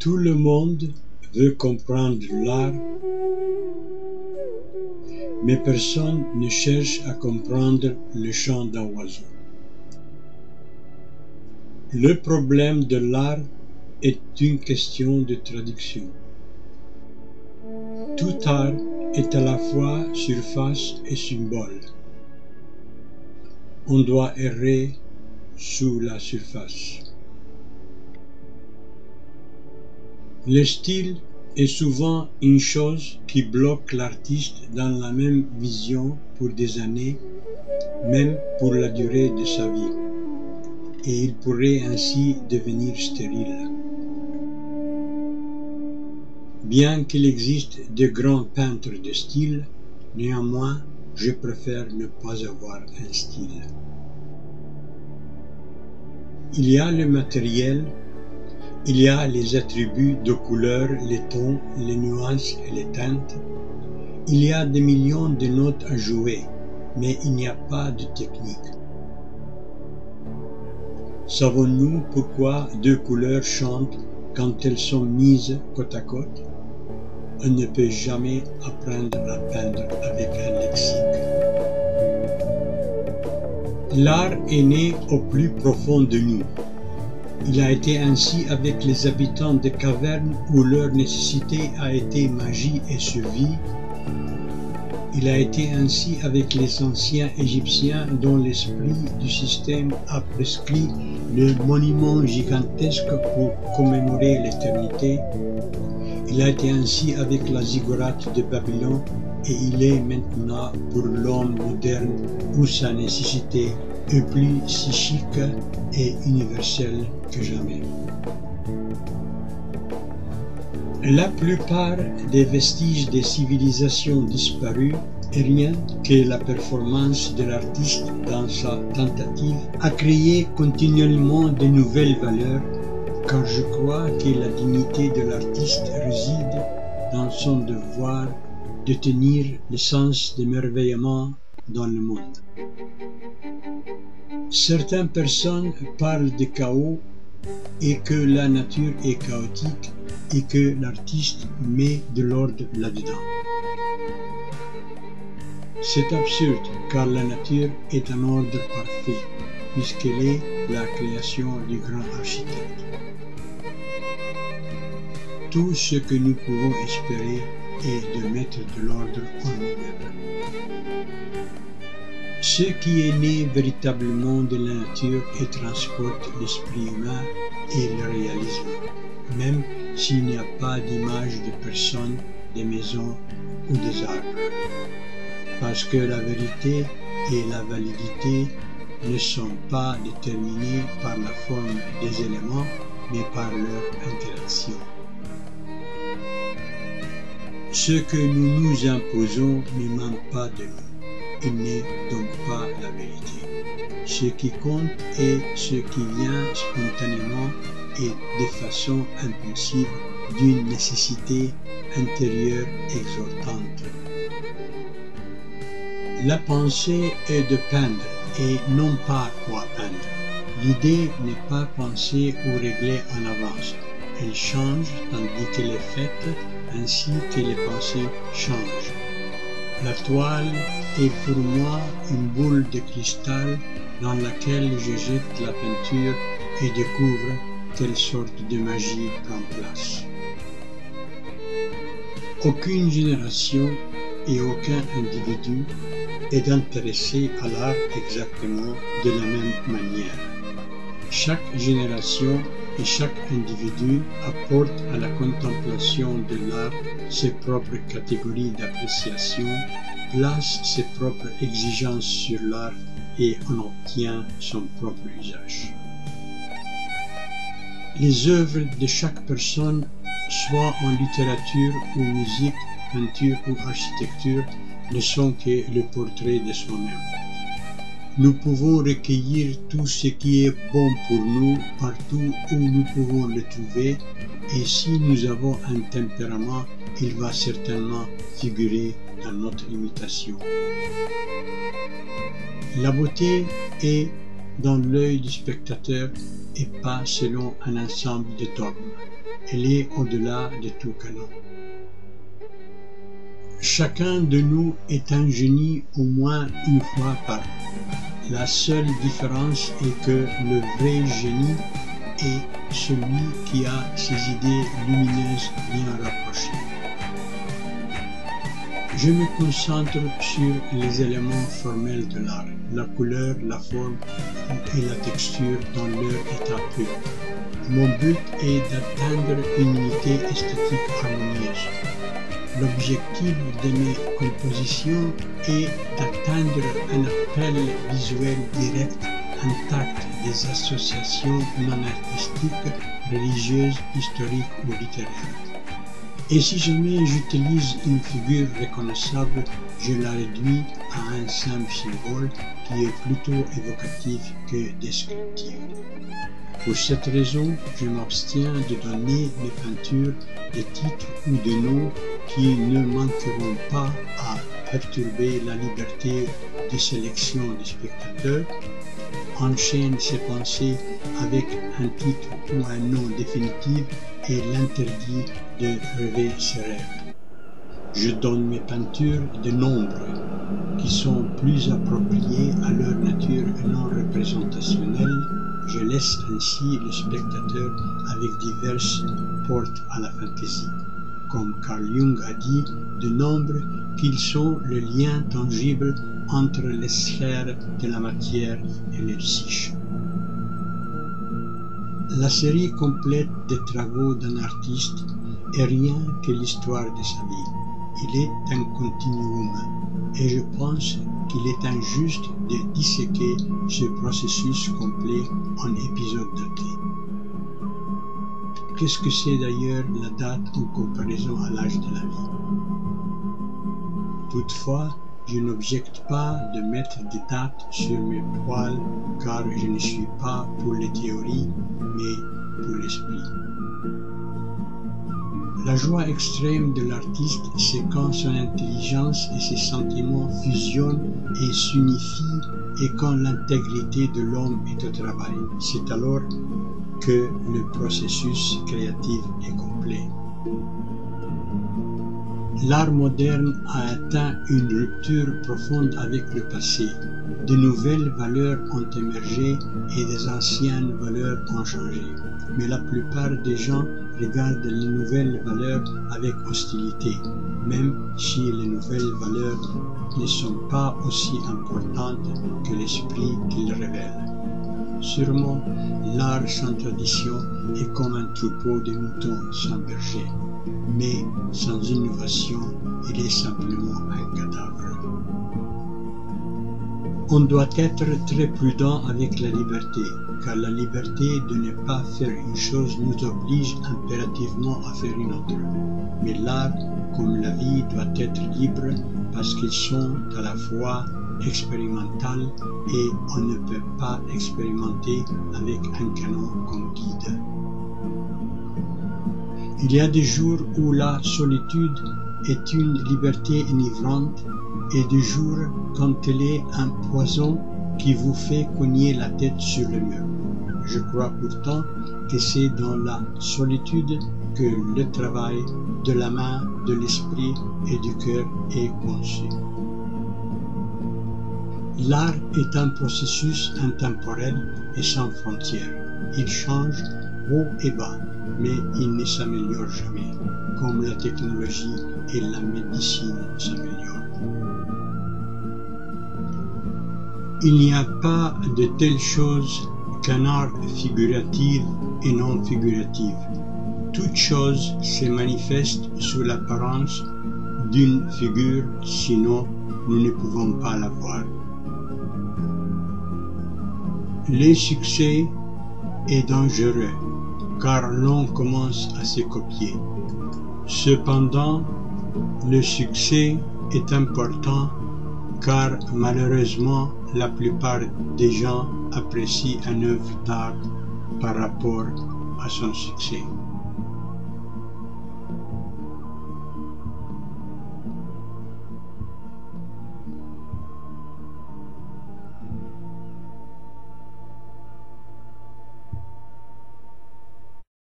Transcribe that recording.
Tout le monde veut comprendre l'art, mais personne ne cherche à comprendre le chant d'un oiseau. Le problème de l'art est une question de traduction. Tout art est à la fois surface et symbole. On doit errer sous la surface. Le style est souvent une chose qui bloque l'artiste dans la même vision pour des années, même pour la durée de sa vie, et il pourrait ainsi devenir stérile. Bien qu'il existe de grands peintres de style, néanmoins, je préfère ne pas avoir un style. Il y a le matériel, il y a les attributs de couleurs, les tons, les nuances et les teintes. Il y a des millions de notes à jouer, mais il n'y a pas de technique. Savons-nous pourquoi deux couleurs chantent quand elles sont mises côte à côte? On ne peut jamais apprendre à peindre avec un lexique. L'art est né au plus profond de nous. Il a été ainsi avec les habitants des cavernes où leur nécessité a été magie et survie. Il a été ainsi avec les anciens Égyptiens dont l'esprit du système a prescrit le monument gigantesque pour commémorer l'éternité. Il a été ainsi avec la ziggourate de Babylone et il est maintenant pour l'homme moderne où sa nécessité est plus psychique et universelle que jamais. La plupart des vestiges des civilisations disparues est rien que la performance de l'artiste dans sa tentative à créer continuellement de nouvelles valeurs, car je crois que la dignité de l'artiste réside dans son devoir de tenir le sens d'émerveillement dans le monde. Certaines personnes parlent de chaos et que la nature est chaotique et que l'artiste met de l'ordre là-dedans. C'est absurde car la nature est un ordre parfait puisqu'elle est la création du grand architecte. Tout ce que nous pouvons espérer est de mettre de l'ordre en nous-mêmes. Ce qui est né véritablement de la nature et transporte l'esprit humain est le réalisme, même s'il n'y a pas d'image de personnes, de maisons ou des arbres. Parce que la vérité et la validité ne sont pas déterminées par la forme des éléments, mais par leur interaction. Ce que nous nous imposons n'émane pas de nous. Il n'est donc pas la vérité. Ce qui compte est ce qui vient spontanément et de façon impulsive d'une nécessité intérieure exortante. La pensée est de peindre et non pas quoi peindre. L'idée n'est pas pensée ou réglée en avance. Elle change tandis qu'elle est faite ainsi que les pensées changent. La toile est pour moi une boule de cristal dans laquelle je jette la peinture et découvre quelle sorte de magie prend place. Aucune génération et aucun individu est intéressé à l'art exactement de la même manière. Chaque génération et chaque individu apporte à la contemplation de l'art ses propres catégories d'appréciation, place ses propres exigences sur l'art et en obtient son propre usage. Les œuvres de chaque personne, soit en littérature ou musique, peinture ou architecture, ne sont que le portrait de soi-même. Nous pouvons recueillir tout ce qui est bon pour nous partout où nous pouvons le trouver, et si nous avons un tempérament, il va certainement figurer dans notre imitation. La beauté est dans l'œil du spectateur et pas selon un ensemble de dogmes. Elle est au-delà de tout canon. Chacun de nous est un génie au moins une fois par an. La seule différence est que le vrai génie est celui qui a ses idées lumineuses bien rapprochées. Je me concentre sur les éléments formels de l'art, la couleur, la forme et la texture dans leur état pur. Mon but est d'atteindre une unité esthétique harmonieuse. L'objectif de mes compositions est d'atteindre un appel visuel direct, intact des associations non artistiques, religieuses, historiques ou littéraires. Et si jamais j'utilise une figure reconnaissable, je la réduis à un simple symbole qui est plutôt évocatif que descriptif. Pour cette raison, je m'abstiens de donner mes peintures des titres ou des noms qui ne manqueront pas à perturber la liberté de sélection du spectateur, enchaîne ses pensées avec un titre ou un nom définitif et l'interdit de rêver ses rêves. Je donne mes peintures des nombres qui sont plus appropriés à leur nature non représentationnelle. Je laisse ainsi le spectateur avec diverses portes à la fantaisie. Comme Carl Jung a dit, de nombres qu'ils sont le lien tangible entre les sphères de la matière et le psyche. La série complète des travaux d'un artiste est rien que l'histoire de sa vie. Il est un continuum et je pense qu'il est injuste de disséquer ce processus complet en épisodes datés. Qu'est-ce que c'est d'ailleurs la date en comparaison à l'âge de la vie? Toutefois, je n'objecte pas de mettre des dates sur mes poils car je ne suis pas pour les théories mais pour l'esprit. La joie extrême de l'artiste, c'est quand son intelligence et ses sentiments fusionnent et s'unifient et quand l'intégrité de l'homme est au travail. C'est alors que le processus créatif est complet. L'art moderne a atteint une rupture profonde avec le passé. De nouvelles valeurs ont émergé et des anciennes valeurs ont changé. Mais la plupart des gens regardent les nouvelles valeurs avec hostilité, même si les nouvelles valeurs ne sont pas aussi importantes que l'esprit qu'ils révèlent. Sûrement, l'art sans tradition est comme un troupeau de moutons sans berger, mais sans innovation, il est simplement un cadavre. On doit être très prudent avec la liberté, car la liberté de ne pas faire une chose nous oblige impérativement à faire une autre. Mais l'art, comme la vie, doit être libre parce qu'ils sont à la fois expérimental et on ne peut pas expérimenter avec un canon comme guide. Il y a des jours où la solitude est une liberté enivrante et des jours quand elle est un poison qui vous fait cogner la tête sur le mur. Je crois pourtant que c'est dans la solitude que le travail de la main, de l'esprit et du cœur est conçu. L'art est un processus intemporel et sans frontières. Il change haut et bas, mais il ne s'améliore jamais, comme la technologie et la médecine s'améliorent. Il n'y a pas de telle chose qu'un art figuratif et non figuratif. Toute chose se manifeste sous l'apparence d'une figure, sinon nous ne pouvons pas la voir. Le succès est dangereux, car l'on commence à se copier. Cependant, le succès est important, car malheureusement, la plupart des gens apprécient une œuvre d'art par rapport à son succès.